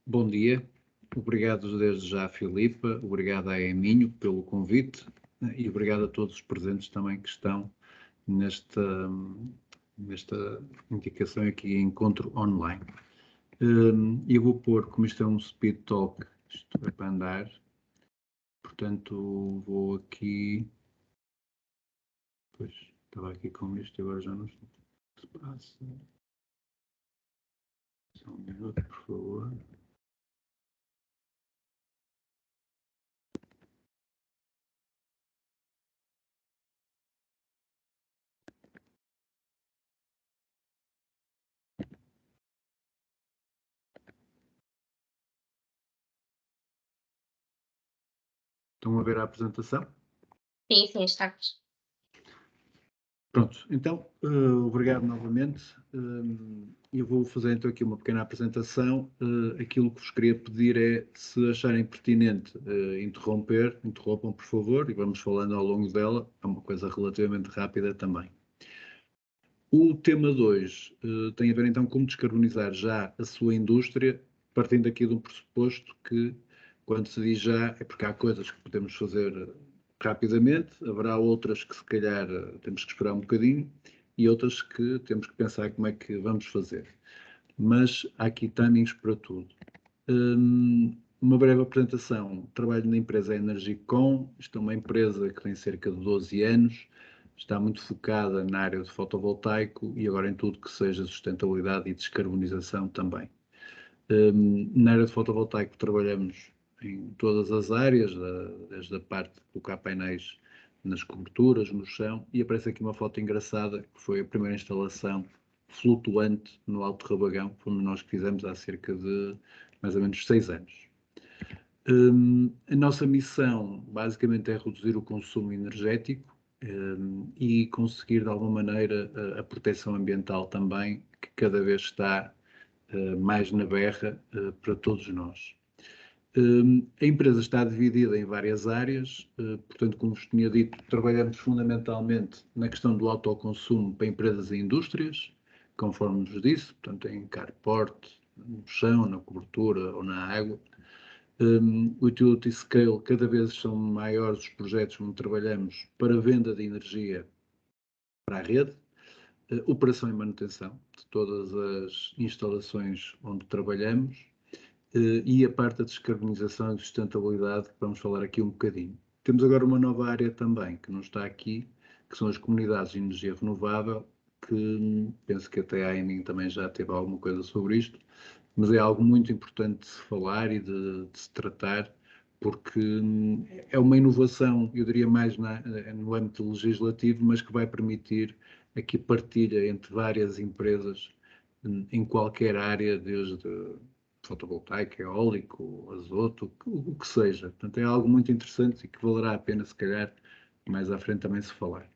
Bom dia, obrigado desde já, Filipa, obrigado a Eminho pelo convite e obrigado a todos os presentes também que estão nesta indicação aqui, encontro online. Eu vou pôr, como isto é um speed talk, isto é para andar, portanto vou aqui, pois estava aqui com isto e agora já não se passa. Só um minuto, por favor. Estão a ver a apresentação? Sim, estamos. Pronto, então, obrigado novamente. Eu vou fazer então aqui uma pequena apresentação. Aquilo que vos queria pedir é, se acharem pertinente interrompam, por favor, e vamos falando ao longo dela. É uma coisa relativamente rápida também. O tema 2 tem a ver então como descarbonizar já a sua indústria, partindo aqui de um pressuposto que, quando se diz já, é porque há coisas que podemos fazer rapidamente, haverá outras que se calhar temos que esperar um bocadinho e outras que temos que pensar como é que vamos fazer. Mas há aqui timings para tudo. Uma breve apresentação. Trabalho na empresa Energicom. Isto é uma empresa que tem cerca de 12 anos, está muito focada na área de fotovoltaico e agora em tudo que seja sustentabilidade e descarbonização também. Na área de fotovoltaico trabalhamos em todas as áreas, desde a parte de colocar painéis nas coberturas, no chão, e aparece aqui uma foto engraçada, que foi a primeira instalação flutuante no Alto Rabagão, como nós fizemos há cerca de mais ou menos 6 anos. A nossa missão basicamente é reduzir o consumo energético e conseguir de alguma maneira a proteção ambiental também, que cada vez está mais na berra para todos nós. A empresa está dividida em várias áreas, portanto, como vos tinha dito, trabalhamos fundamentalmente na questão do autoconsumo para empresas e indústrias, conforme vos disse, portanto, em carport, no chão, na cobertura ou na água. O utility scale, cada vez são maiores os projetos onde trabalhamos para venda de energia para a rede, operação e manutenção de todas as instalações onde trabalhamos e a parte da descarbonização e sustentabilidade, que vamos falar aqui um bocadinho. Temos agora uma nova área também, que não está aqui, que são as comunidades de energia renovável, que penso que até a Emin também já teve alguma coisa sobre isto, mas é algo muito importante de se falar e de se tratar, porque é uma inovação, eu diria mais no âmbito legislativo, mas que vai permitir aqui partilha entre várias empresas em qualquer área, desde fotovoltaico, eólico, azoto, o que seja. Portanto, é algo muito interessante e que valerá a pena, se calhar, mais à frente também se falar.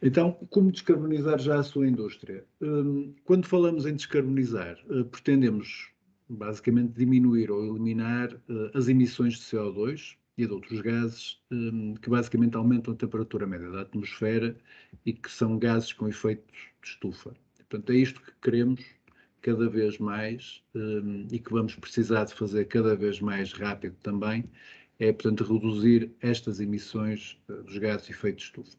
Então, como descarbonizar já a sua indústria? Quando falamos em descarbonizar, pretendemos basicamente diminuir ou eliminar as emissões de CO2 e de outros gases que basicamente aumentam a temperatura média da atmosfera e que são gases com efeitos de estufa. Portanto, é isto que queremos cada vez mais e que vamos precisar de fazer cada vez mais rápido também, é, portanto, reduzir estas emissões dos gases de efeito de estufa.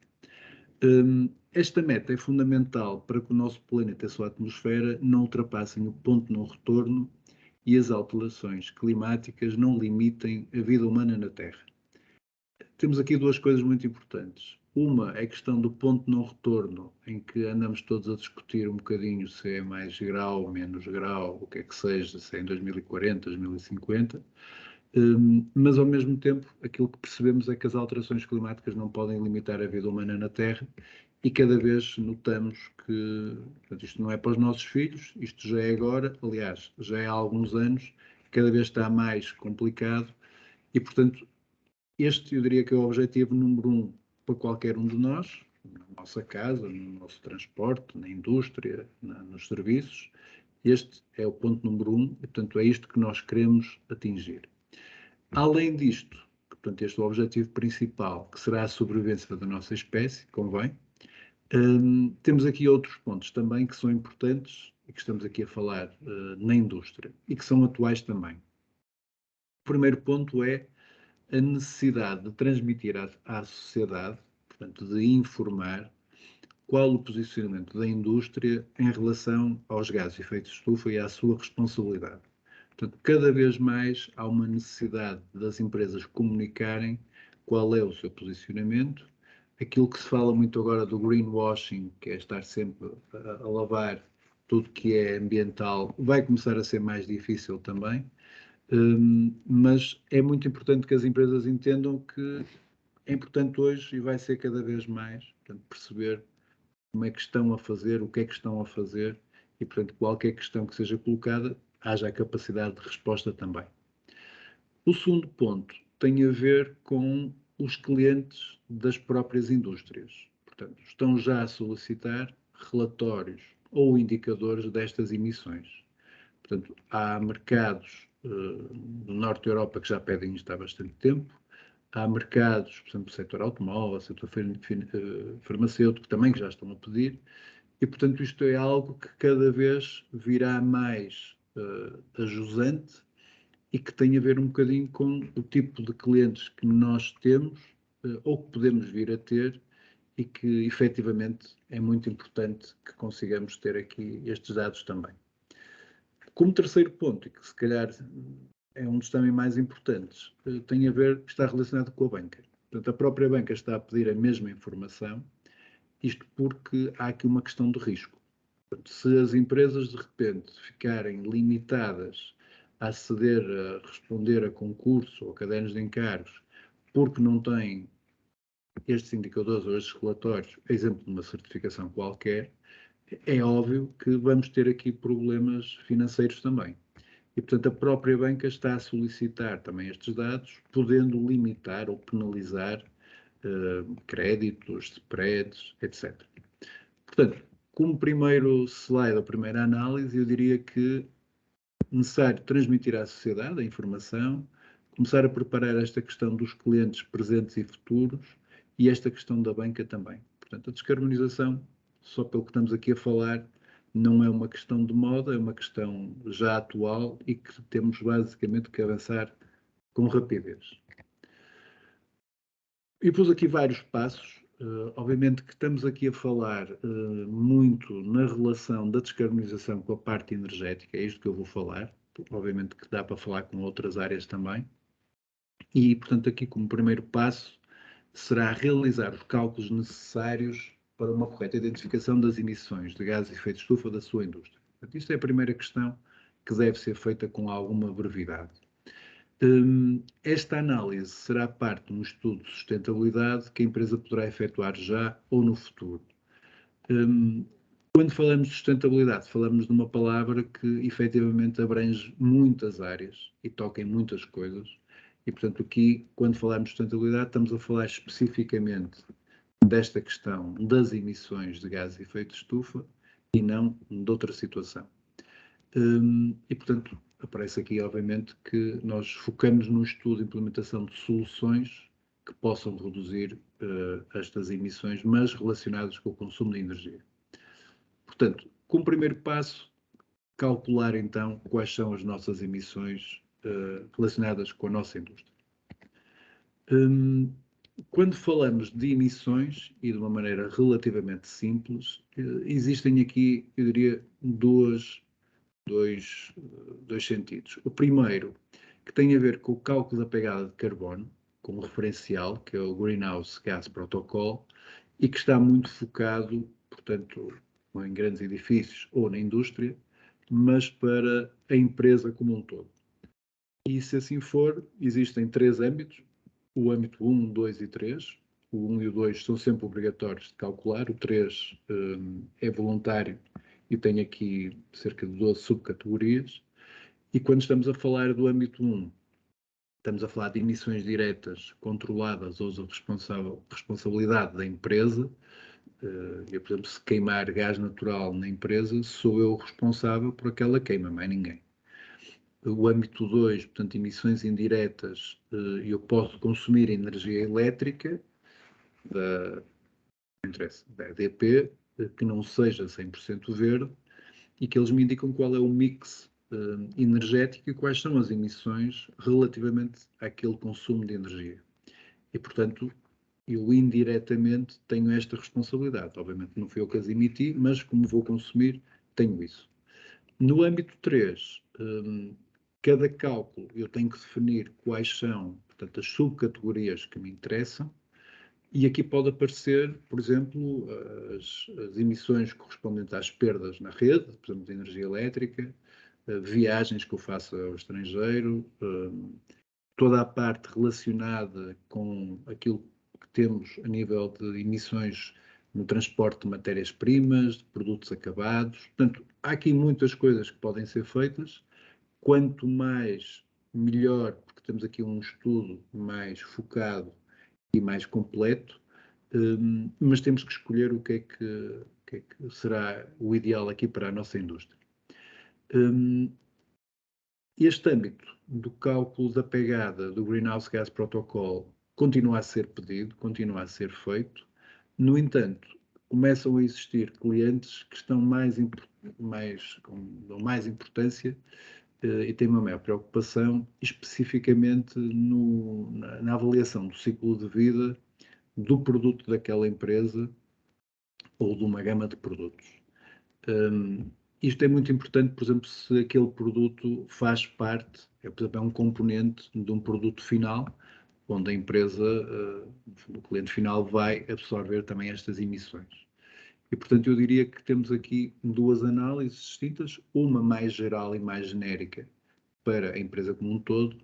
Esta meta é fundamental para que o nosso planeta e a sua atmosfera não ultrapassem o ponto de não retorno e as alterações climáticas não limitem a vida humana na Terra. Temos aqui duas coisas muito importantes. Uma é a questão do ponto de não retorno, em que andamos todos a discutir um bocadinho se é mais grau, menos grau, o que é que seja, se é em 2040, 2050. Mas, ao mesmo tempo, aquilo que percebemos é que as alterações climáticas não podem limitar a vida humana na Terra e cada vez notamos que, portanto, isto não é para os nossos filhos, isto já é agora, aliás, já é há alguns anos, cada vez está mais complicado e, portanto, este eu diria que é o objetivo número 1 para qualquer um de nós, na nossa casa, no nosso transporte, na indústria, nos serviços. Este é o ponto número 1 e, portanto, é isto que nós queremos atingir. Além disto, portanto, este é o objetivo principal, que será a sobrevivência da nossa espécie, convém. Temos aqui outros pontos também que são importantes e que estamos aqui a falar na indústria e que são atuais também. O primeiro ponto é a necessidade de transmitir à sociedade, portanto, de informar qual o posicionamento da indústria em relação aos gases de efeito de estufa e à sua responsabilidade. Portanto, cada vez mais há uma necessidade das empresas comunicarem qual é o seu posicionamento. Aquilo que se fala muito agora do greenwashing, que é estar sempre a lavar tudo que é ambiental, vai começar a ser mais difícil também. Mas é muito importante que as empresas entendam que é importante hoje e vai ser cada vez mais, portanto, perceber como é que estão a fazer, o que é que estão a fazer e, portanto, qualquer questão que seja colocada, haja a capacidade de resposta também. O segundo ponto tem a ver com os clientes das próprias indústrias. Portanto, estão já a solicitar relatórios ou indicadores destas emissões. Portanto, há mercados no norte da Europa que já pedem isto há bastante tempo. Há mercados, por exemplo, o setor automóvel, o setor farmacêutico também que já estão a pedir. E, portanto, isto é algo que cada vez virá mais ajusante e que tem a ver um bocadinho com o tipo de clientes que nós temos ou que podemos vir a ter e que, efetivamente, é muito importante que consigamos ter aqui estes dados também. Como terceiro ponto, e que se calhar é um dos também mais importantes, tem a ver, está relacionado com a banca. Portanto, a própria banca está a pedir a mesma informação, isto porque há aqui uma questão de risco. Portanto, se as empresas de repente ficarem limitadas a aceder a responder a concurso ou cadernos de encargos porque não têm estes indicadores ou estes relatórios, exemplo de uma certificação qualquer, é óbvio que vamos ter aqui problemas financeiros também. E, portanto, a própria banca está a solicitar também estes dados, podendo limitar ou penalizar créditos, spreads, etc. Portanto, como primeiro slide, a primeira análise, eu diria que é necessário transmitir à sociedade a informação, começar a preparar esta questão dos clientes presentes e futuros e esta questão da banca também. Portanto, a descarbonização, só pelo que estamos aqui a falar, não é uma questão de moda, é uma questão já atual e que temos basicamente que avançar com rapidez. E pus aqui vários passos. Obviamente que estamos aqui a falar muito na relação da descarbonização com a parte energética, é isto que eu vou falar. Obviamente que dá para falar com outras áreas também. E, portanto, aqui como primeiro passo será realizar os cálculos necessários para uma correta identificação das emissões de gases de efeito de estufa da sua indústria. Portanto, isto é a primeira questão que deve ser feita com alguma brevidade. Esta análise será parte de um estudo de sustentabilidade que a empresa poderá efetuar já ou no futuro. Quando falamos de sustentabilidade, falamos de uma palavra que efetivamente abrange muitas áreas e toca em muitas coisas. E, portanto, aqui, quando falamos de sustentabilidade, estamos a falar especificamente desta questão das emissões de gases de efeito de estufa e não de outra situação. E, portanto, aparece aqui, obviamente, que nós focamos no estudo de implementação de soluções que possam reduzir estas emissões, mas relacionadas com o consumo de energia. Portanto, como primeiro passo, calcular então quais são as nossas emissões relacionadas com a nossa indústria. Quando falamos de emissões, e de uma maneira relativamente simples, existem aqui, eu diria, dois sentidos. O primeiro, que tem a ver com o cálculo da pegada de carbono, com o referencial, que é o Greenhouse Gas Protocol, e que está muito focado, portanto, em grandes edifícios ou na indústria, mas para a empresa como um todo. E se assim for, existem três âmbitos, o âmbito 1, 2 e 3. O 1 e o 2 são sempre obrigatórios de calcular, o 3 é voluntário e tem aqui cerca de 12 subcategorias. E quando estamos a falar do âmbito 1, estamos a falar de emissões diretas controladas ou de responsabilidade da empresa. Eu, por exemplo, se queimar gás natural na empresa, sou eu responsável por aquela queima, mais ninguém. O âmbito 2, portanto, emissões indiretas, eu posso consumir energia elétrica da EDP, que não seja 100% verde, e que eles me indicam qual é o mix energético e quais são as emissões relativamente àquele consumo de energia. E, portanto, eu indiretamente tenho esta responsabilidade. Obviamente não fui eu que as emiti, mas como vou consumir, tenho isso. No âmbito 3, cada cálculo eu tenho que definir quais são, portanto, as subcategorias que me interessam, e aqui pode aparecer, por exemplo, as emissões correspondentes às perdas na rede, por exemplo, de energia elétrica, viagens que eu faço ao estrangeiro, toda a parte relacionada com aquilo que temos a nível de emissões no transporte de matérias-primas, de produtos acabados. Portanto, há aqui muitas coisas que podem ser feitas. Quanto mais, melhor, porque temos aqui um estudo mais focado e mais completo, mas temos que escolher o que é que será o ideal aqui para a nossa indústria. Este âmbito do cálculo da pegada do Greenhouse Gas Protocol continua a ser pedido, continua a ser feito. No entanto, começam a existir clientes que estão dão mais importância e têm uma maior preocupação, especificamente na avaliação do ciclo de vida do produto daquela empresa ou de uma gama de produtos. Isto é muito importante, por exemplo, se aquele produto faz parte, por exemplo, é um componente de um produto final, onde a empresa, o cliente final, vai absorver também estas emissões. E, portanto, eu diria que temos aqui duas análises distintas, uma mais geral e mais genérica para a empresa como um todo,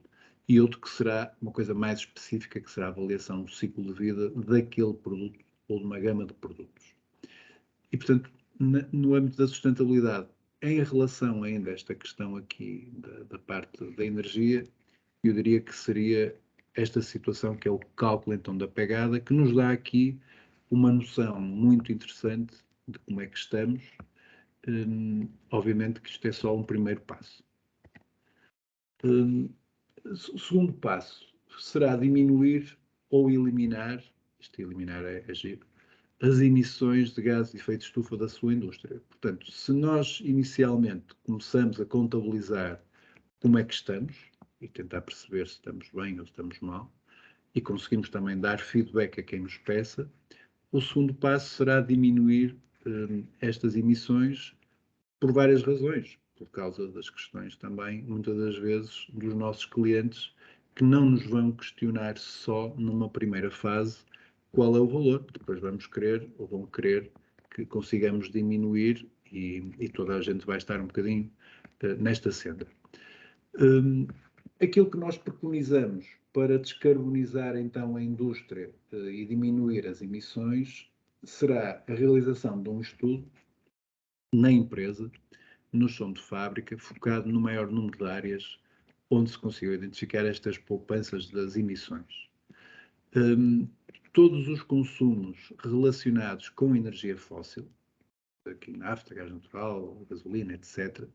e outro que será uma coisa mais específica, que será a avaliação do ciclo de vida daquele produto ou de uma gama de produtos. E, portanto, no âmbito da sustentabilidade, em relação ainda a esta questão aqui da parte da energia, eu diria que seria esta situação que é o cálculo então da pegada, que nos dá aqui uma noção muito interessante de como é que estamos. Obviamente que isto é só um primeiro passo. O segundo passo será diminuir ou eliminar, isto eliminar é giro, as emissões de gases de efeito de estufa da sua indústria. Portanto, se nós inicialmente começamos a contabilizar como é que estamos e tentar perceber se estamos bem ou se estamos mal, e conseguimos também dar feedback a quem nos peça, o segundo passo será diminuir estas emissões por várias razões, por causa das questões também, muitas das vezes, dos nossos clientes, que não nos vão questionar só numa primeira fase qual é o valor, depois vamos querer ou vão querer que consigamos diminuir e toda a gente vai estar um bocadinho nesta senda. Aquilo que nós preconizamos para descarbonizar então a indústria e diminuir as emissões será a realização de um estudo na empresa, no chão de fábrica, focado no maior número de áreas onde se consigam identificar estas poupanças das emissões. Todos os consumos relacionados com energia fóssil, aqui nafta, gás natural, gasolina, etc.,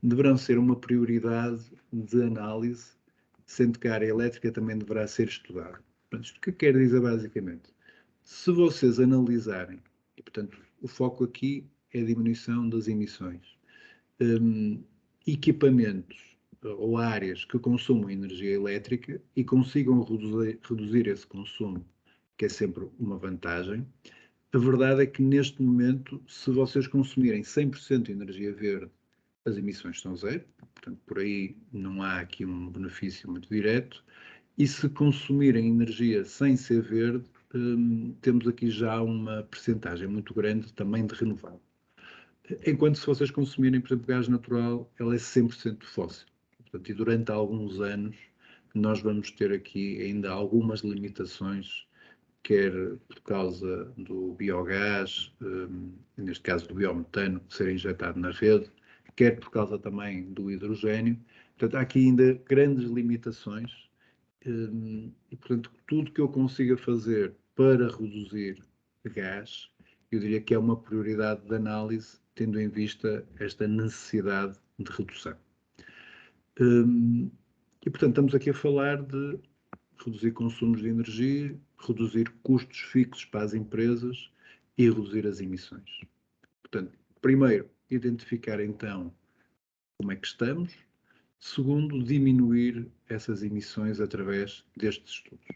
deverão ser uma prioridade de análise, sendo que a área elétrica também deverá ser estudada. Portanto, isto que quer dizer basicamente? Se vocês analisarem, e portanto o foco aqui é a diminuição das emissões, equipamentos ou áreas que consumam energia elétrica e consigam reduzir esse consumo, que é sempre uma vantagem. A verdade é que neste momento, se vocês consumirem 100% de energia verde, as emissões são zero, portanto por aí não há aqui um benefício muito direto, e se consumirem energia sem ser verde, temos aqui já uma percentagem muito grande também de renovável. Enquanto se vocês consumirem, por exemplo, gás natural, ela é 100% fóssil. Portanto, e durante alguns anos nós vamos ter aqui ainda algumas limitações, quer por causa do biogás, neste caso do biometano, ser injetado na rede, quer por causa também do hidrogênio. Portanto, há aqui ainda grandes limitações e, portanto, tudo que eu consiga fazer para reduzir gás, eu diria que é uma prioridade de análise, tendo em vista esta necessidade de redução. E, portanto, estamos aqui a falar de reduzir consumos de energia, reduzir custos fixos para as empresas e reduzir as emissões. Portanto, primeiro, identificar então como é que estamos. Segundo, diminuir essas emissões através destes estudos.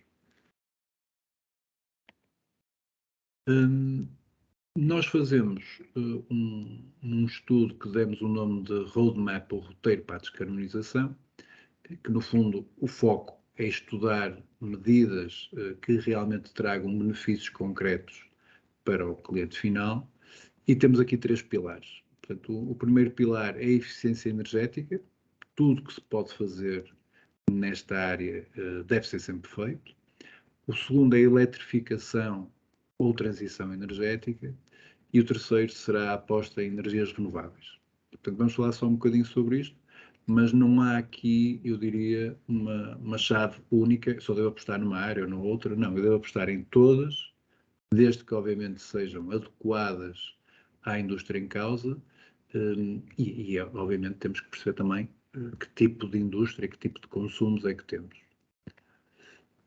Nós fazemos um estudo que demos o nome de Roadmap, ou Roteiro para a Descarbonização, que no fundo o foco é estudar medidas que realmente tragam benefícios concretos para o cliente final, e temos aqui 3 pilares. Portanto, o primeiro pilar é a eficiência energética. Tudo que se pode fazer nesta área deve ser sempre feito. O segundo é a eletrificação ou transição energética. E o terceiro será a aposta em energias renováveis. Portanto, vamos falar só um bocadinho sobre isto, mas não há aqui, eu diria, uma chave única, só devo apostar numa área ou na outra. Não, eu devo apostar em todas, desde que obviamente sejam adequadas à indústria em causa, e obviamente temos que perceber também que tipo de indústria, que tipo de consumos é que temos.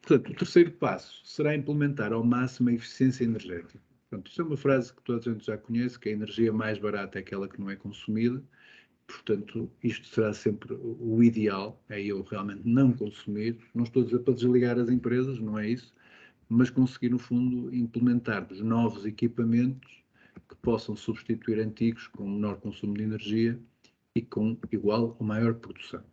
Portanto, o terceiro passo será implementar ao máximo a eficiência energética. Portanto, isto é uma frase que toda a gente já conhece, que a energia mais barata é aquela que não é consumida. Portanto, isto será sempre o ideal, é eu realmente não consumir. Não estou a dizer para desligar as empresas, não é isso, mas conseguir, no fundo, implementar novos equipamentos que possam substituir antigos com menor consumo de energia e com igual ou maior produção.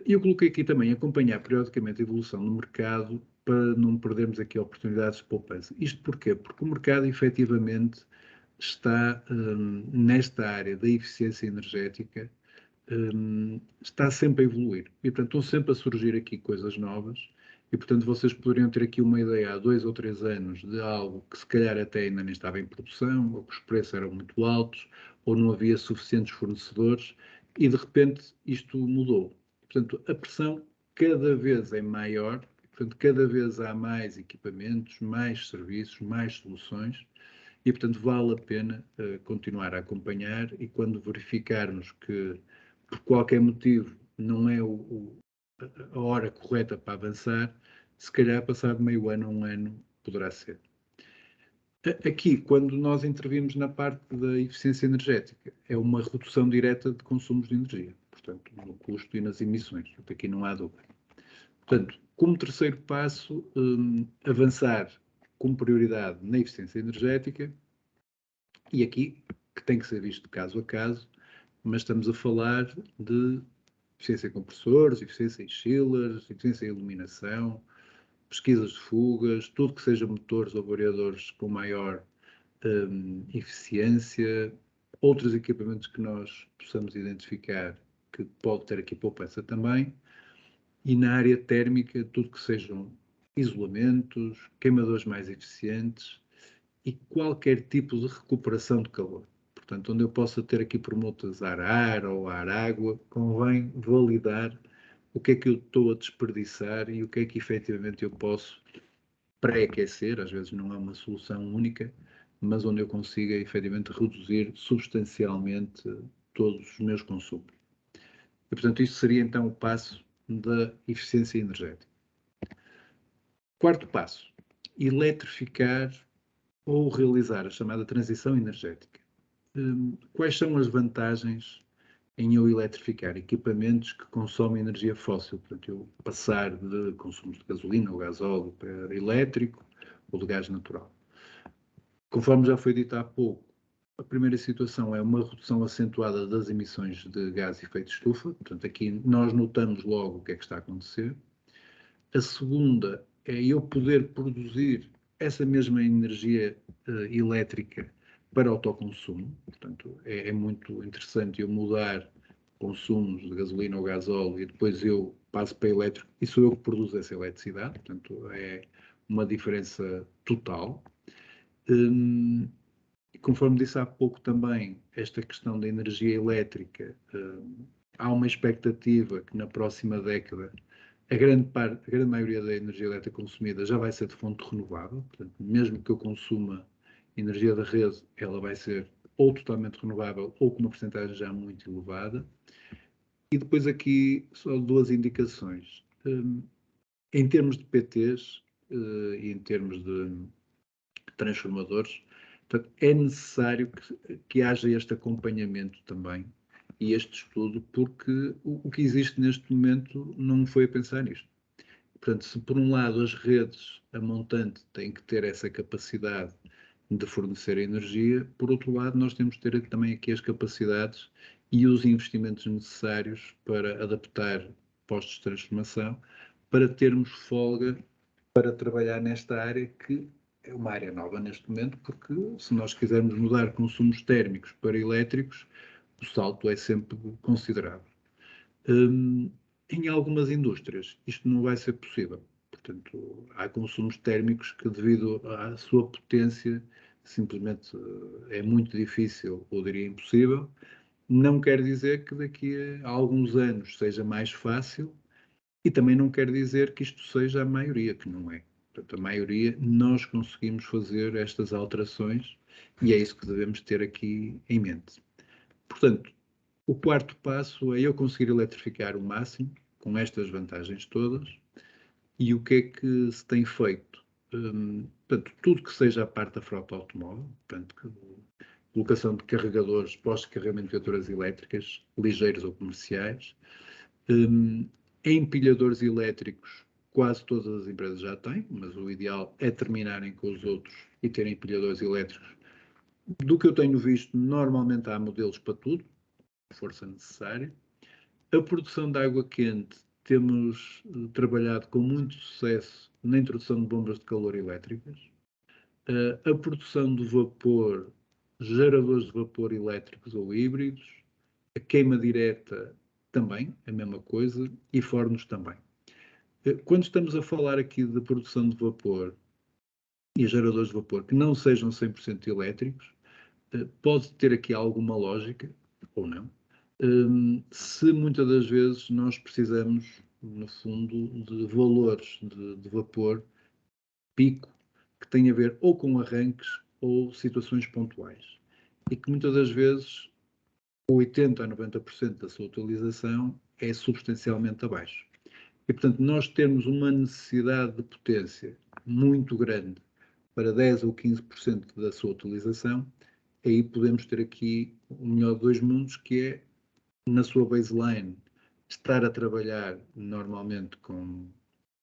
Eu coloquei aqui também acompanhar periodicamente a evolução do mercado para não perdermos aqui oportunidades de poupança. Isto porquê? Porque o mercado efetivamente está nesta área da eficiência energética, está sempre a evoluir. E, portanto, estão sempre a surgir aqui coisas novas. E, portanto, vocês poderiam ter aqui uma ideia há 2 ou 3 anos de algo que se calhar até ainda nem estava em produção, ou que os preços eram muito altos, ou não havia suficientes fornecedores, e de repente isto mudou. Portanto, a pressão cada vez é maior, portanto, cada vez há mais equipamentos, mais serviços, mais soluções, e, portanto, vale a pena continuar a acompanhar, e quando verificarmos que, por qualquer motivo, não é a hora correta para avançar, se calhar passado meio ano ou um ano poderá ser. Aqui, quando nós intervimos na parte da eficiência energética, é uma redução direta de consumos de energia, portanto, no custo e nas emissões. Portanto, aqui não há dúvida. Portanto, como terceiro passo, avançar com prioridade na eficiência energética, e aqui, que tem que ser visto de caso a caso, mas estamos a falar de eficiência em compressores, eficiência em chillers, eficiência em iluminação, pesquisas de fugas, tudo que seja motores ou variadores com maior eficiência, outros equipamentos que nós possamos identificar que pode ter aqui poupança também, e na área térmica, tudo que sejam isolamentos, queimadores mais eficientes e qualquer tipo de recuperação de calor. Portanto, onde eu possa ter aqui permutas ar-ar ou ar-água, convém validar o que é que eu estou a desperdiçar e o que é que efetivamente eu posso pré-aquecer. Às vezes não é uma solução única, mas onde eu consiga efetivamente reduzir substancialmente todos os meus consumos. E, portanto, isto seria então o passo da eficiência energética. Quarto passo, eletrificar ou realizar a chamada transição energética. Quais são as vantagens em eu eletrificar equipamentos que consomem energia fóssil? Portanto, eu passar de consumos de gasolina ou gasóleo para elétrico ou de gás natural. Conforme já foi dito há pouco, a primeira situação é uma redução acentuada das emissões de gás de efeito de estufa. Portanto, aqui nós notamos logo o que é que está a acontecer. A segunda é eu poder produzir essa mesma energia elétrica para autoconsumo. Portanto, é muito interessante eu mudar consumos de gasolina ou gasóleo e depois eu passo para elétrico e sou eu que produzo essa eletricidade. Portanto, é uma diferença total. E conforme disse há pouco também, esta questão da energia elétrica, há uma expectativa que na próxima década a grande maioria da energia elétrica consumida já vai ser de fonte renovável. Portanto, mesmo que eu consuma energia da rede, ela vai ser ou totalmente renovável ou com uma porcentagem já muito elevada. E depois aqui só 2 indicações. Em termos de PTs e em termos de transformadores, Portanto, é necessário que haja este acompanhamento também e este estudo, porque o que existe neste momento não foi a pensar nisto. Portanto, se por um lado as redes, a montante, têm que ter essa capacidade de fornecer energia, por outro lado nós temos que ter também aqui as capacidades e os investimentos necessários para adaptar postos de transformação, para termos folga para trabalhar nesta área que é uma área nova neste momento, porque se nós quisermos mudar consumos térmicos para elétricos, o salto é sempre considerável. Em algumas indústrias isto não vai ser possível. Portanto, há consumos térmicos que, devido à sua potência, simplesmente é muito difícil, ou diria impossível. Não quer dizer que daqui a alguns anos seja mais fácil e também não quer dizer que isto seja a maioria, que não é. Portanto, a maioria, nós conseguimos fazer estas alterações e é isso que devemos ter aqui em mente. Portanto, o quarto passo é eu conseguir eletrificar o máximo, com estas vantagens todas. E o que é que se tem feito? Portanto, tudo que seja a parte da frota automóvel, portanto, colocação de carregadores, postos de carregamento de viaturas elétricas, ligeiros ou comerciais. Empilhadores elétricos, quase todas as empresas já têm, mas o ideal é terminarem com os outros e terem empilhadores elétricos. Do que eu tenho visto, normalmente há modelos para tudo, força necessária. A produção de água quente, temos trabalhado com muito sucesso na introdução de bombas de calor elétricas. A produção de vapor, geradores de vapor elétricos ou híbridos. A queima direta também, a mesma coisa, e fornos também. Quando estamos a falar aqui de produção de vapor e geradores de vapor que não sejam 100% elétricos, pode ter aqui alguma lógica, ou não, se muitas das vezes nós precisamos, no fundo, de valores de vapor pico que têm a ver ou com arranques ou situações pontuais. E que muitas das vezes 80% a 90% da sua utilização é substancialmente abaixo. E, portanto, nós temos uma necessidade de potência muito grande para 10% ou 15% da sua utilização, aí podemos ter aqui o melhor de dois mundos, que é, na sua baseline, estar a trabalhar normalmente com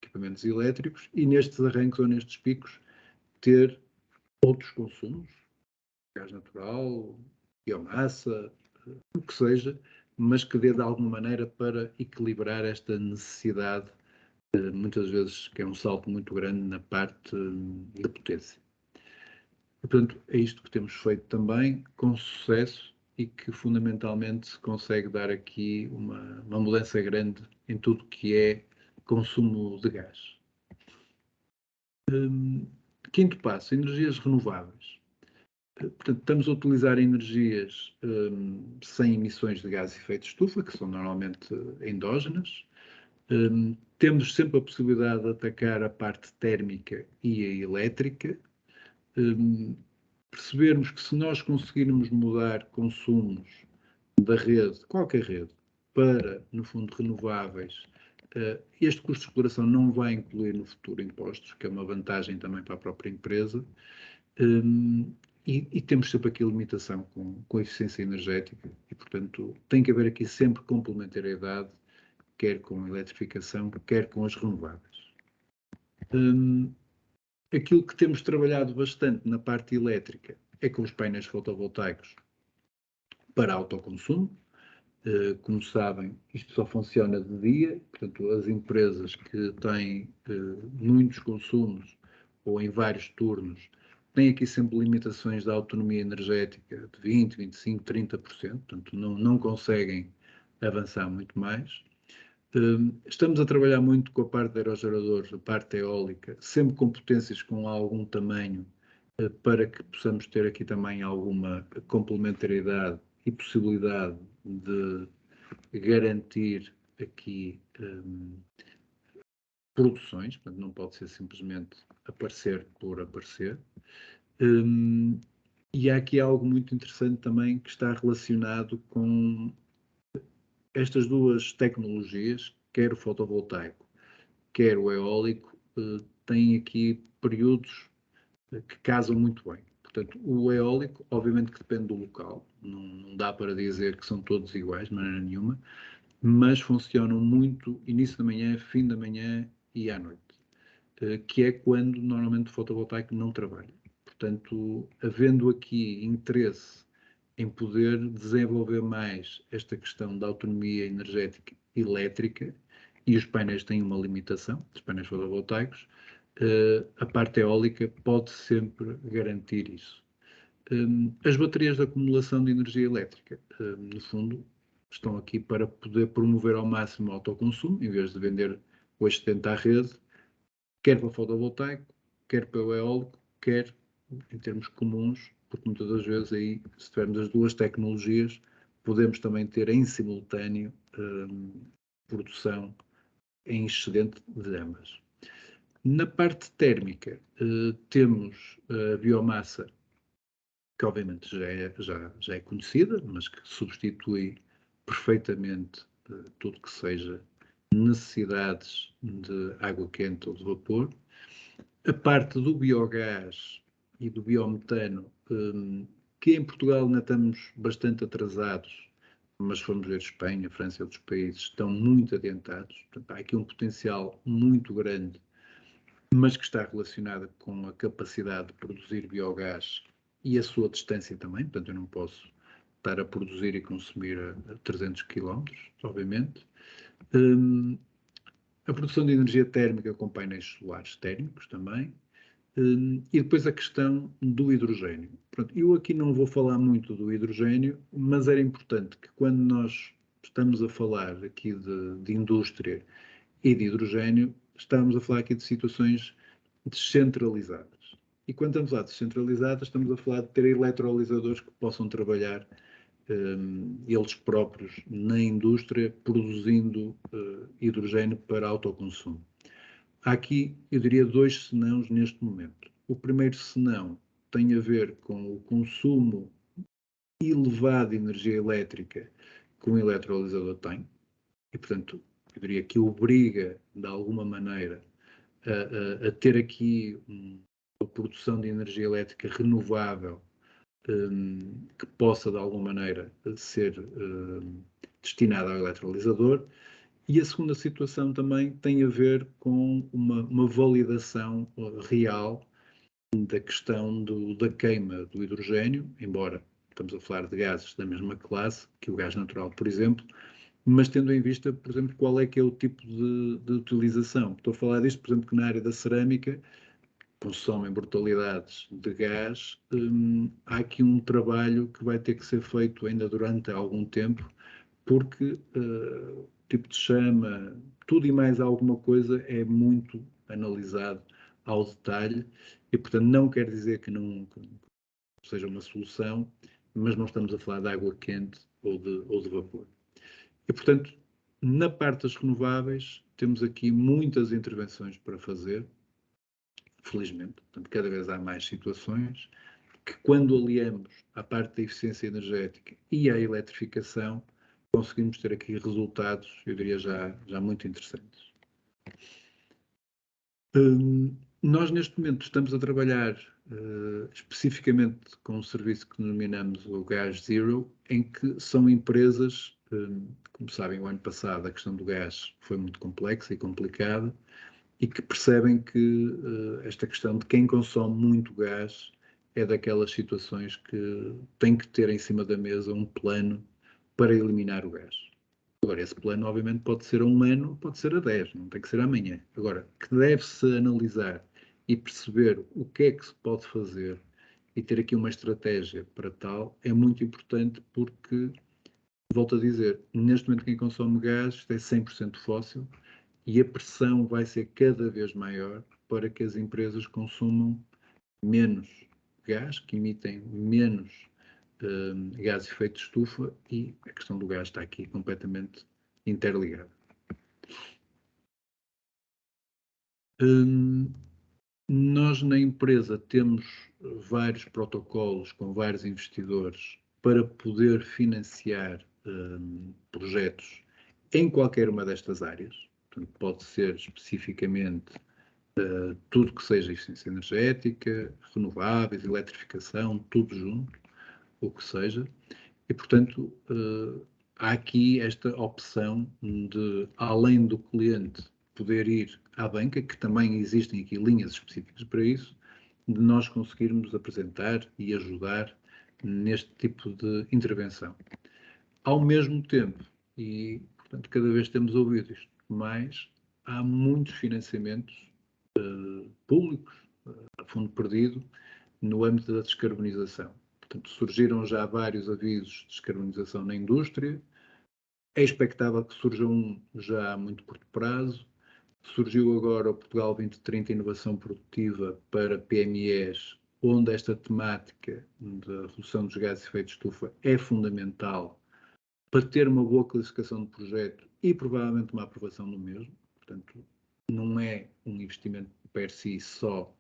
equipamentos elétricos e nestes arranques ou nestes picos ter outros consumos, gás natural, biomassa, o que seja, mas que dê de alguma maneira para equilibrar esta necessidade, muitas vezes que é um salto muito grande na parte da potência. E, portanto, é isto que temos feito também, com sucesso, e que fundamentalmente se consegue dar aqui uma mudança grande em tudo que é consumo de gás. Quinto passo, energias renováveis. Portanto, estamos a utilizar energias sem emissões de gás de efeito de estufa, que são normalmente endógenas. Temos sempre a possibilidade de atacar a parte térmica e a elétrica. Percebermos que se nós conseguirmos mudar consumos da rede, qualquer rede, para, no fundo, renováveis, este custo de exploração não vai incluir no futuro impostos, que é uma vantagem também para a própria empresa. E temos sempre aqui limitação com a eficiência energética e, portanto, tem que haver aqui sempre complementariedade, quer com a eletrificação, quer com as renováveis. Aquilo que temos trabalhado bastante na parte elétrica é com os painéis fotovoltaicos para autoconsumo. Como sabem, isto só funciona de dia, portanto, as empresas que têm muitos consumos ou em vários turnos têm aqui sempre limitações da autonomia energética de 20%, 25%, 30%, portanto, não conseguem avançar muito mais. Estamos a trabalhar muito com a parte de aerogeradores, a parte eólica, sempre com potências com algum tamanho, para que possamos ter aqui também alguma complementariedade e possibilidade de garantir aqui produções, portanto não pode ser simplesmente aparecer por aparecer. E há aqui algo muito interessante também que está relacionado com estas duas tecnologias, quer o fotovoltaico, quer o eólico, têm aqui períodos que casam muito bem. Portanto, o eólico, obviamente que depende do local, não dá para dizer que são todos iguais, de maneira nenhuma, mas funcionam muito início da manhã, fim da manhã e à noite, que é quando normalmente o fotovoltaico não trabalha. Portanto, havendo aqui interesse em poder desenvolver mais esta questão da autonomia energética elétrica, e os painéis têm uma limitação, os painéis fotovoltaicos, a parte eólica pode sempre garantir isso. As baterias de acumulação de energia elétrica, no fundo, estão aqui para poder promover ao máximo o autoconsumo, em vez de vender o excedente à rede, quer para o fotovoltaico, quer para o eólico, quer em termos comuns, porque muitas das vezes aí, se tivermos as duas tecnologias, podemos também ter em simultâneo produção em excedente de ambas. Na parte térmica, temos a biomassa, que obviamente já é conhecida, mas que substitui perfeitamente tudo que seja necessidades de água quente ou de vapor. A parte do biogás e do biometano, que em Portugal ainda estamos bastante atrasados, mas se formos ver Espanha, França e outros países, estão muito adiantados. Portanto, há aqui um potencial muito grande, mas que está relacionada com a capacidade de produzir biogás e a sua distância também. Portanto, eu não posso estar a produzir e consumir a 300 km, obviamente. A produção de energia térmica com painéis solares térmicos também. E depois a questão do hidrogênio. Pronto, eu aqui não vou falar muito do hidrogênio, mas era importante que quando nós estamos a falar aqui de indústria e de hidrogênio, estamos a falar aqui de situações descentralizadas. E quando estamos a falar de descentralizadas, estamos a falar de ter eletrolisadores que possam trabalhar eles próprios na indústria, produzindo hidrogênio para autoconsumo. Há aqui, eu diria, dois senãos neste momento. O primeiro senão tem a ver com o consumo elevado de energia elétrica que um eletrolisador tem, e, portanto, eu diria que obriga, de alguma maneira, a ter aqui uma produção de energia elétrica renovável que possa, de alguma maneira, ser destinada ao eletrolisador. E a segunda situação também tem a ver com uma validação real da questão da queima do hidrogênio, embora estamos a falar de gases da mesma classe que o gás natural, por exemplo, mas tendo em vista, por exemplo, qual é que é o tipo de utilização. Estou a falar disto, por exemplo, que na área da cerâmica consomem brutalidades de gás, há aqui um trabalho que vai ter que ser feito ainda durante algum tempo, porque tipo de chama, tudo e mais alguma coisa é muito analisado ao detalhe e, portanto, não quer dizer que não seja uma solução, mas não estamos a falar de água quente ou de vapor. E, portanto, na parte das renováveis, temos aqui muitas intervenções para fazer, felizmente. Portanto, cada vez há mais situações que, quando aliamos à parte da eficiência energética e à eletrificação, conseguimos ter aqui resultados, eu diria, já muito interessantes. Nós, neste momento, estamos a trabalhar especificamente com um serviço que denominamos o Gas Zero, em que são empresas, como sabem, o ano passado a questão do gás foi muito complexa e complicada, e que percebem que esta questão de quem consome muito gás é daquelas situações que tem que ter em cima da mesa um plano para eliminar o gás. Agora, esse plano, obviamente, pode ser a 1 ano, pode ser a 10, não tem que ser amanhã. Agora, que deve-se analisar e perceber o que é que se pode fazer e ter aqui uma estratégia para tal, é muito importante porque, volto a dizer, neste momento quem consome gás é 100% fóssil e a pressão vai ser cada vez maior para que as empresas consumam menos gás, que emitem menos gás de efeito de estufa, e a questão do gás está aqui completamente interligada. Nós na empresa temos vários protocolos com vários investidores para poder financiar projetos em qualquer uma destas áreas. Portanto, pode ser especificamente tudo que seja eficiência energética, renováveis, eletrificação, tudo junto, o que seja. E, portanto, há aqui esta opção de, além do cliente poder ir à banca, que também existem aqui linhas específicas para isso, de nós conseguirmos apresentar e ajudar neste tipo de intervenção. Ao mesmo tempo, e portanto cada vez temos ouvido isto mais, há muitos financiamentos públicos, a fundo perdido, no âmbito da descarbonização. Portanto, surgiram já vários avisos de descarbonização na indústria, é expectável que surja um já a muito curto prazo. Surgiu agora o Portugal 2030 Inovação Produtiva para PMEs, onde esta temática da redução dos gases de efeito de estufa é fundamental para ter uma boa classificação do projeto e provavelmente uma aprovação do mesmo. Portanto, não é um investimento per si só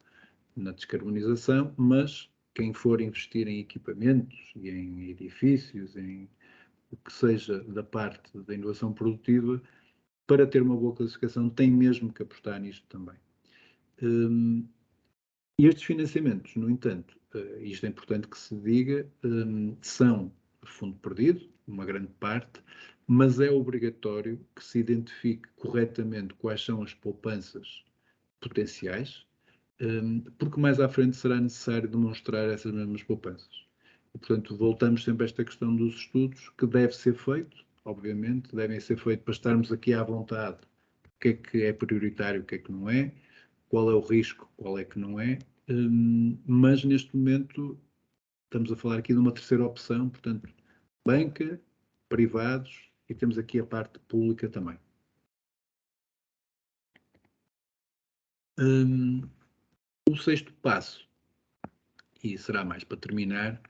na descarbonização, mas quem for investir em equipamentos e em edifícios, em o que seja da parte da inovação produtiva, para ter uma boa classificação, tem mesmo que apostar nisto também. E estes financiamentos, no entanto, isto é importante que se diga, são fundo perdido, uma grande parte, mas é obrigatório que se identifique corretamente quais são as poupanças potenciais, porque mais à frente será necessário demonstrar essas mesmas poupanças. E, portanto, voltamos sempre a esta questão dos estudos, que deve ser feito, obviamente, devem ser feitos para estarmos aqui à vontade, o que é prioritário, o que é que não é, qual é o risco, qual é que não é, mas neste momento estamos a falar aqui de uma terceira opção, portanto, banca, privados, e temos aqui a parte pública também. O sexto passo, e será mais para terminar,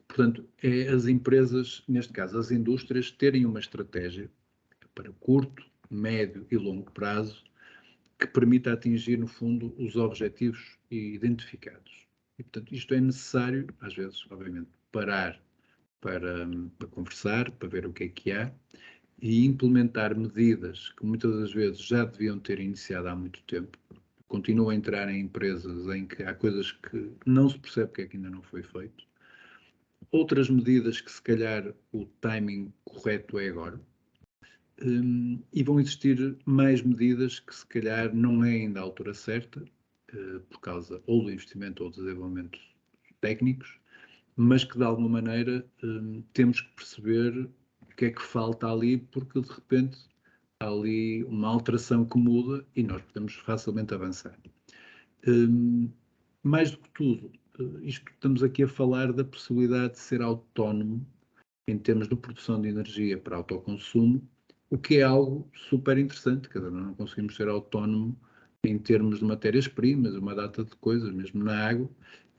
portanto, é as empresas, neste caso as indústrias, terem uma estratégia para curto, médio e longo prazo que permita atingir, no fundo, os objetivos identificados. E, portanto, isto é necessário, às vezes, obviamente, parar para conversar, para ver o que há, e implementar medidas que muitas das vezes já deviam ter iniciado há muito tempo. Continuo a entrar em empresas em que há coisas que não se percebe que é que ainda não foi feito. Outras medidas que se calhar o timing correto é agora. E vão existir mais medidas que se calhar não é ainda a altura certa, por causa ou do investimento ou do desenvolvimento técnicos, mas que de alguma maneira temos que perceber o que é que falta ali, porque de repente há ali uma alteração que muda e nós podemos facilmente avançar. Mais do que tudo, isto estamos aqui a falar da possibilidade de ser autónomo em termos de produção de energia para autoconsumo, o que é algo super interessante, quer dizer, nós não conseguimos ser autónomo em termos de matérias-primas, uma data de coisas, mesmo na água,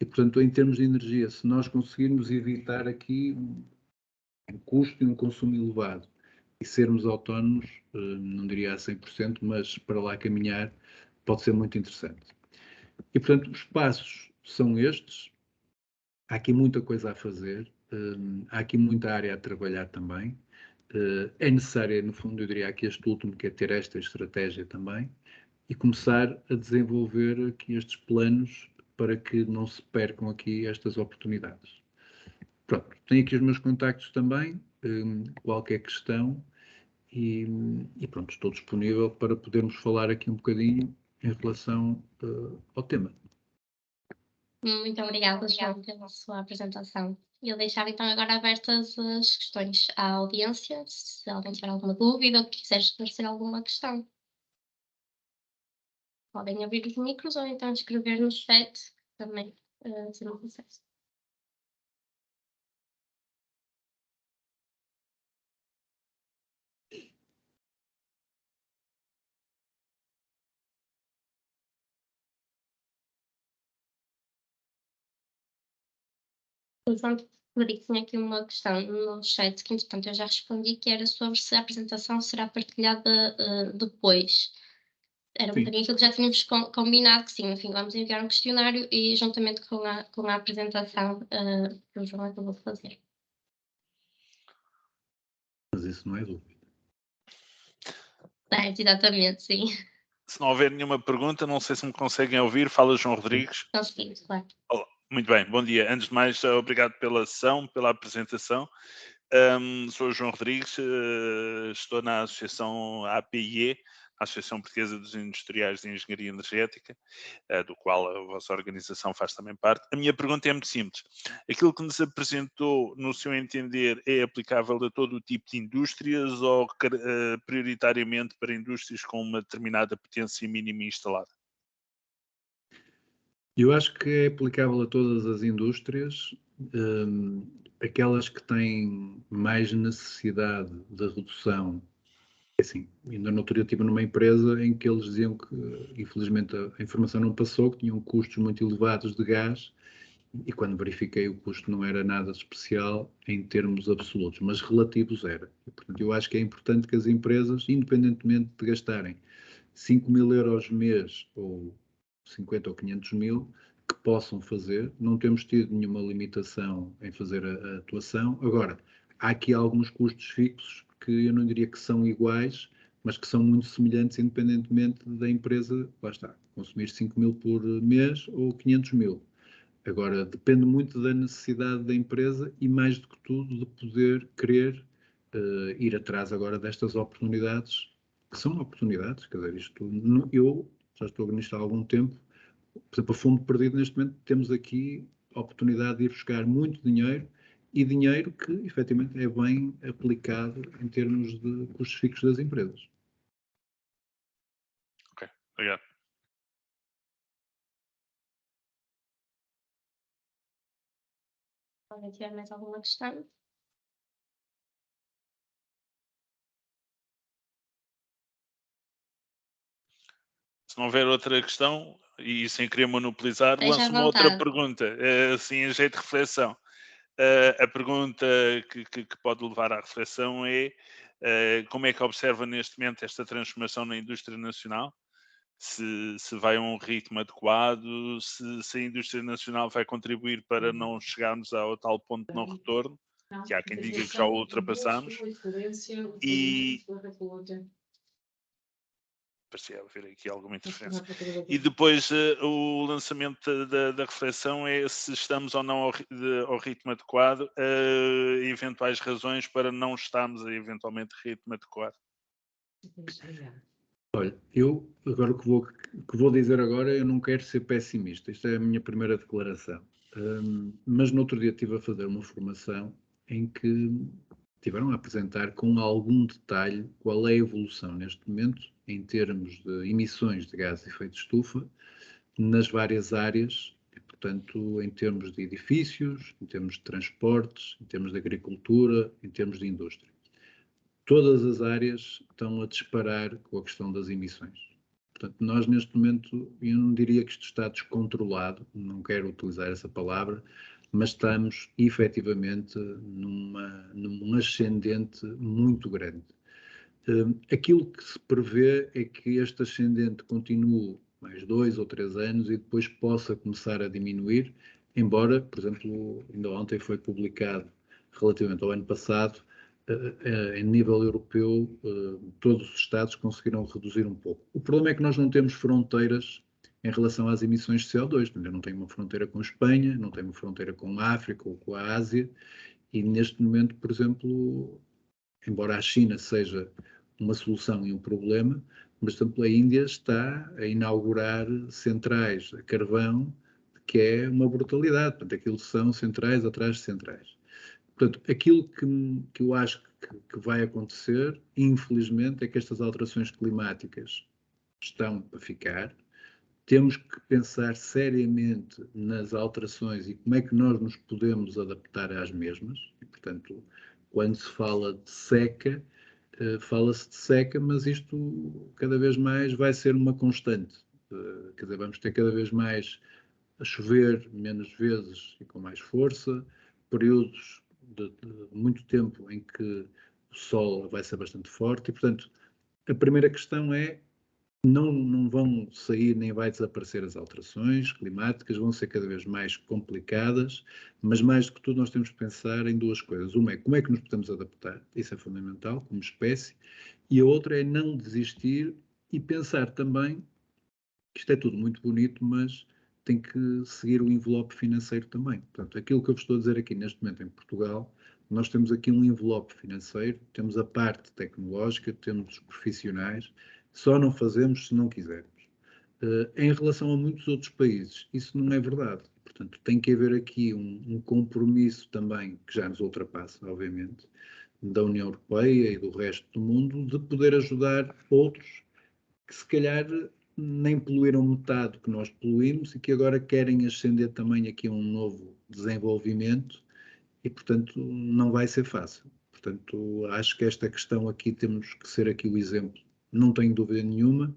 e portanto em termos de energia, se nós conseguirmos evitar aqui um custo e um consumo elevado e sermos autónomos, não diria a 100%, mas para lá caminhar pode ser muito interessante. E portanto os passos são estes, há aqui muita coisa a fazer, há aqui muita área a trabalhar também. É necessário, no fundo, eu diria aqui este último, que é ter esta estratégia também, e começar a desenvolver aqui estes planos para que não se percam aqui estas oportunidades. Pronto, tenho aqui os meus contactos também, qualquer questão, e pronto, estou disponível para podermos falar aqui um bocadinho em relação ao tema. Muito obrigada, João, pela sua apresentação. Eu deixava então agora abertas as questões à audiência, se alguém tiver alguma dúvida ou quiser esclarecer alguma questão. Podem abrir os micros ou então escrever no chat, também serão acesso. O João Frederico tinha aqui uma questão no chat que, entretanto, eu já respondi, que era sobre se a apresentação será partilhada depois. Era um bocadinho aquilo que já tínhamos combinado, que sim, no fim vamos enviar um questionário e juntamente com a apresentação que o João acabou de fazer. Mas isso não é dúvida. Certo, exatamente, sim. Se não houver nenhuma pergunta, não sei se me conseguem ouvir. Fala João Rodrigues. Conseguimos, claro. Olá, muito bem, bom dia. Antes de mais, obrigado pela sessão, pela apresentação. Sou o João Rodrigues, estou na Associação APIE, a Associação Portuguesa dos Industriais de Engenharia Energética, do qual a vossa organização faz também parte. A minha pergunta é muito simples. Aquilo que nos apresentou, no seu entender, é aplicável a todo o tipo de indústrias ou prioritariamente para indústrias com uma determinada potência mínima instalada? Eu acho que é aplicável a todas as indústrias, aquelas que têm mais necessidade de redução. Assim, ainda no outro dia estive numa empresa em que eles diziam que, infelizmente, a informação não passou, que tinham custos muito elevados de gás, e quando verifiquei o custo não era nada de especial em termos absolutos, mas relativos era. E, portanto, eu acho que é importante que as empresas, independentemente de gastarem 5.000 euros mês ou 50 ou 500 mil, que possam fazer. Não temos tido nenhuma limitação em fazer a atuação. Agora, há aqui alguns custos fixos que eu não diria que são iguais, mas que são muito semelhantes, independentemente da empresa, lá está, consumir 5.000 por mês ou 500 mil. Agora, depende muito da necessidade da empresa e, mais do que tudo, de poder querer ir atrás agora destas oportunidades, que são oportunidades, quer dizer, isto, eu já estou nisto há algum tempo, por exemplo, a fundo perdido neste momento temos aqui a oportunidade de ir buscar muito dinheiro e dinheiro que, efetivamente, é bem aplicado em termos de custos fixos das empresas. Ok, obrigado. Alguém tiver mais alguma questão? Se não houver outra questão, e sem querer monopolizar, Esteja à lanço uma outra vontade. pergunta, assim, em jeito de reflexão. A pergunta que pode levar à reflexão é como é que observa neste momento esta transformação na indústria nacional? Se vai a um ritmo adequado, se a indústria nacional vai contribuir para não chegarmos ao tal ponto de não retorno, que há quem diga que já o ultrapassamos, e parecia haver aqui alguma interferência. E depois o lançamento da reflexão é se estamos ou não ao ritmo adequado, eventuais razões para não estarmos a eventualmente ritmo adequado. Olha, eu agora o que vou dizer agora, eu não quero ser pessimista, isto é a minha primeira declaração. Mas no outro dia estive a fazer uma formação em que tiveram a apresentar com algum detalhe qual é a evolução neste momento em termos de emissões de gás de efeito de estufa nas várias áreas, e, portanto, em termos de edifícios, em termos de transportes, em termos de agricultura, em termos de indústria. Todas as áreas estão a disparar com a questão das emissões. Portanto, nós neste momento, eu não diria que isto está descontrolado, não quero utilizar essa palavra, mas estamos efetivamente num ascendente muito grande. Aquilo que se prevê é que este ascendente continue mais 2 ou 3 anos e depois possa começar a diminuir, embora, por exemplo, ainda ontem foi publicado, relativamente ao ano passado, em nível europeu, todos os Estados conseguiram reduzir um pouco. O problema é que nós não temos fronteiras em relação às emissões de CO2. Eu não tenho uma fronteira com a Espanha, não tenho uma fronteira com a África ou com a Ásia, e neste momento, por exemplo, embora a China seja uma solução e um problema, mas, por exemplo, a Índia está a inaugurar centrais a carvão, que é uma brutalidade. Portanto, aquilo são centrais atrás de centrais. Portanto, aquilo que eu acho que vai acontecer, infelizmente, é que estas alterações climáticas estão a ficar. Temos que pensar seriamente nas alterações e como é que nós nos podemos adaptar às mesmas. E, portanto, quando se fala de seca, fala-se de seca, mas isto cada vez mais vai ser uma constante. Quer dizer, vamos ter cada vez mais a chover menos vezes e com mais força, períodos de muito tempo em que o sol vai ser bastante forte e, portanto, a primeira questão é não vão sair nem vai desaparecer as alterações climáticas, vão ser cada vez mais complicadas, mas mais do que tudo nós temos que pensar em duas coisas. Uma é como é que nos podemos adaptar, isso é fundamental como espécie, e a outra é não desistir e pensar também que isto é tudo muito bonito, mas tem que seguir o envelope financeiro também. Portanto, aquilo que eu vos estou a dizer aqui neste momento em Portugal, nós temos aqui um envelope financeiro, temos a parte tecnológica, temos os profissionais, só não fazemos se não quisermos. Em relação a muitos outros países, isso não é verdade. Portanto, tem que haver aqui um compromisso também, que já nos ultrapassa, obviamente, da União Europeia e do resto do mundo, de poder ajudar outros que se calhar nem poluíram metade do que nós poluímos e que agora querem ascender também aqui a um novo desenvolvimento e, portanto, não vai ser fácil. Portanto, acho que esta questão aqui temos que ser aqui o exemplo, não tenho dúvida nenhuma,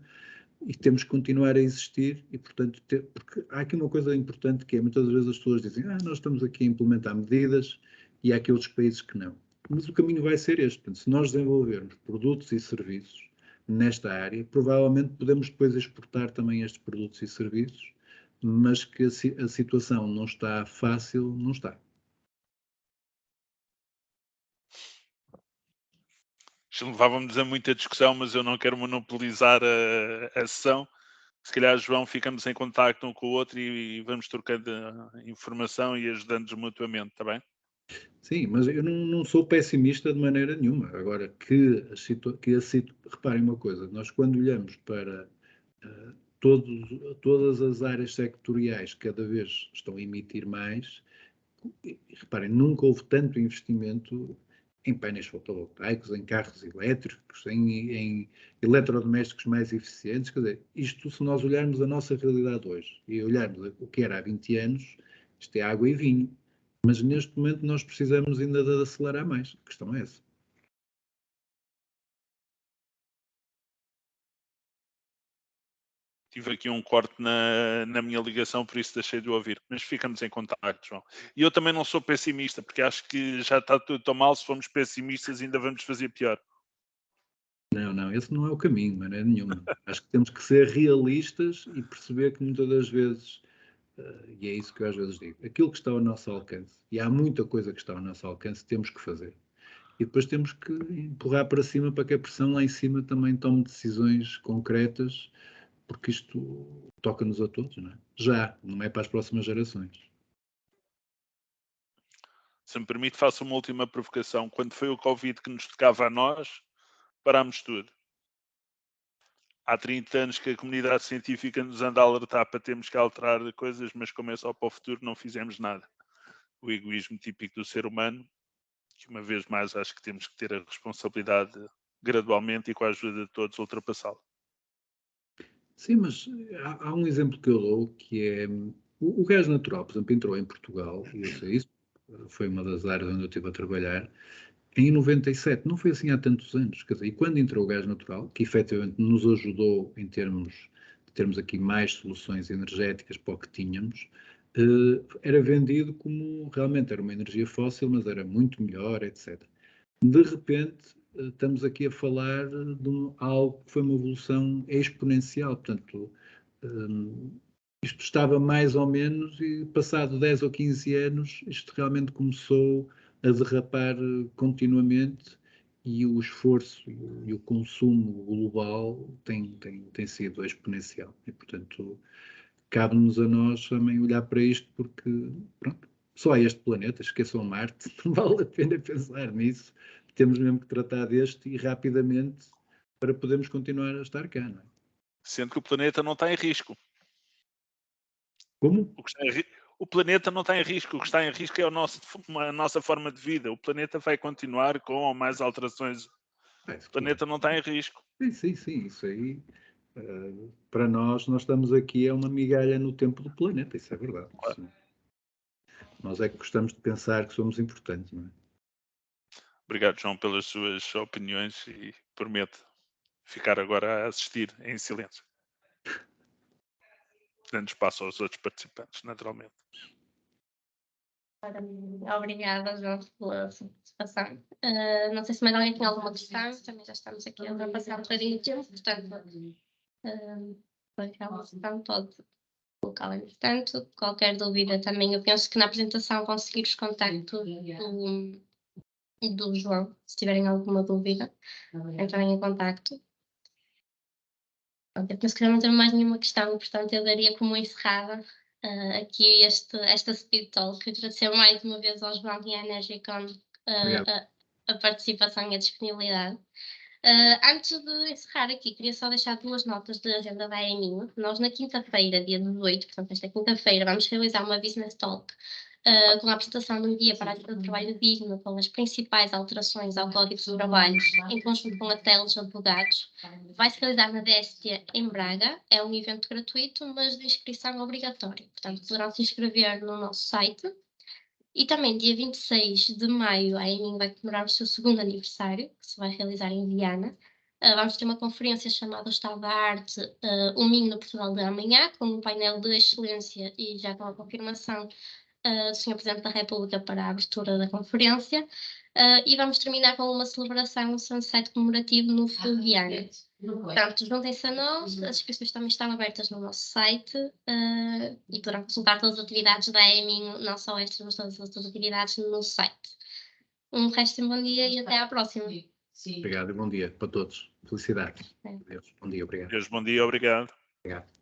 e temos que continuar a existir e, portanto, porque há aqui uma coisa importante que é, muitas vezes as pessoas dizem, nós estamos aqui a implementar medidas e há aqui outros países que não. Mas o caminho vai ser este. Portanto, se nós desenvolvermos produtos e serviços nesta área, provavelmente podemos depois exportar também estes produtos e serviços, mas que a situação não está fácil, não está. Isto levava-nos a muita discussão, mas eu não quero monopolizar a sessão. Se calhar, João, ficamos em contacto um com o outro e vamos trocando informação e ajudando-nos mutuamente, está bem? Sim, mas eu não sou pessimista de maneira nenhuma. Agora, reparem uma coisa, nós quando olhamos para todas as áreas sectoriais cada vez estão a emitir mais, e reparem, nunca houve tanto investimento em painéis fotovoltaicos, em carros elétricos, em eletrodomésticos mais eficientes. Quer dizer, isto, se nós olharmos a nossa realidade hoje e olharmos o que era há 20 anos, isto é água e vinho. Mas neste momento nós precisamos ainda de acelerar mais. A questão é essa. Tive aqui um corte na minha ligação, por isso deixei de ouvir. Mas ficamos em contacto, João. E eu também não sou pessimista, porque acho que já está tudo tão mal. Se formos pessimistas, ainda vamos fazer pior. Não, esse não é o caminho, de maneira nenhuma. Acho que temos que ser realistas e perceber que muitas das vezes, e é isso que eu às vezes digo, aquilo que está ao nosso alcance, e há muita coisa que está ao nosso alcance, temos que fazer. E depois temos que empurrar para cima para que a pressão lá em cima também tome decisões concretas, porque isto toca-nos a todos, não é? Já, não é para as próximas gerações. Se me permite, faço uma última provocação. Quando foi o Covid que nos tocava a nós, parámos tudo. Há 30 anos que a comunidade científica nos anda a alertar para termos que alterar coisas, mas como é só para o futuro, não fizemos nada. O egoísmo típico do ser humano, que uma vez mais acho que temos que ter a responsabilidade gradualmente e com a ajuda de todos ultrapassá-lo. Sim, mas há um exemplo que eu dou que é o gás natural, por exemplo, entrou em Portugal, e eu sei isso, foi uma das áreas onde eu estive a trabalhar, em 97, não foi assim há tantos anos, quer dizer, e quando entrou o gás natural, que efetivamente nos ajudou em termos de termos aqui mais soluções energéticas para o que tínhamos, era vendido como realmente era uma energia fóssil, mas era muito melhor, etc. De repente, estamos aqui a falar de algo que foi uma evolução exponencial, portanto, isto estava mais ou menos e passado 10 ou 15 anos, isto realmente começou a derrapar continuamente e o esforço e o consumo global tem sido exponencial e, portanto, cabe-nos a nós também olhar para isto porque, pronto, só há este planeta, esqueçam Marte, não vale a pena pensar nisso, temos mesmo que tratar deste e rapidamente para podermos continuar a estar cá, não é? Sendo que o planeta não está em risco. Como? O planeta não está em risco. O que está em risco é a nossa forma de vida. O planeta vai continuar com ou mais alterações. O planeta não está em risco. Sim, isso aí, para nós estamos aqui, é uma migalha no tempo do planeta, isso é verdade. Claro. Nós é que gostamos de pensar que somos importantes, não é? Obrigado, João, pelas suas opiniões e prometo ficar agora a assistir em silêncio. Dando espaço aos outros participantes, naturalmente. Obrigada, João, pela sua participação. Não sei se mais alguém tem alguma questão, também já estamos aqui a ultrapassar um bocadinho de tempo, portanto, qualquer questão pode colocá-la entretanto. Qualquer dúvida também, eu penso que na apresentação vão seguir os contactos do João, se tiverem alguma dúvida, entrarem em contacto. Pronto, eu penso que já não tenho mais nenhuma questão, portanto eu daria como encerrada aqui esta Speed Talk. Agradecer mais uma vez ao João e à Energicon a participação e a disponibilidade. Antes de encerrar aqui, queria só deixar 2 notas de agenda da AMI. Nós na quinta-feira, dia 18, portanto esta quinta-feira, vamos realizar uma Business Talk com a apresentação de um guia para a vida de trabalho digno, com as principais alterações ao Código de Trabalho, em conjunto com a Teles Advogados. Vai se realizar na DST em Braga, é um evento gratuito, mas de inscrição obrigatória. Portanto, poderão se inscrever no nosso site. E também, dia 26 de maio, a AMI vai comemorar o seu 2º aniversário, que se vai realizar em Viana. Vamos ter uma conferência chamada O Estado da Arte, o Minho no Portugal de Amanhã, com um painel de excelência e já com a confirmação do Sr. Presidente da República para a abertura da conferência. E vamos terminar com uma celebração, um sunset comemorativo no Fio Viana. Portanto, juntem-se a nós, as inscrições também estão abertas no nosso site e poderão consultar todas as atividades da AMI, não só estas, mas todas as outras atividades no site. Um resto de bom dia e até à próxima. Obrigado e bom dia para todos. Felicidades. Deus, bom dia, obrigado. Deus, bom dia, obrigado. Obrigado.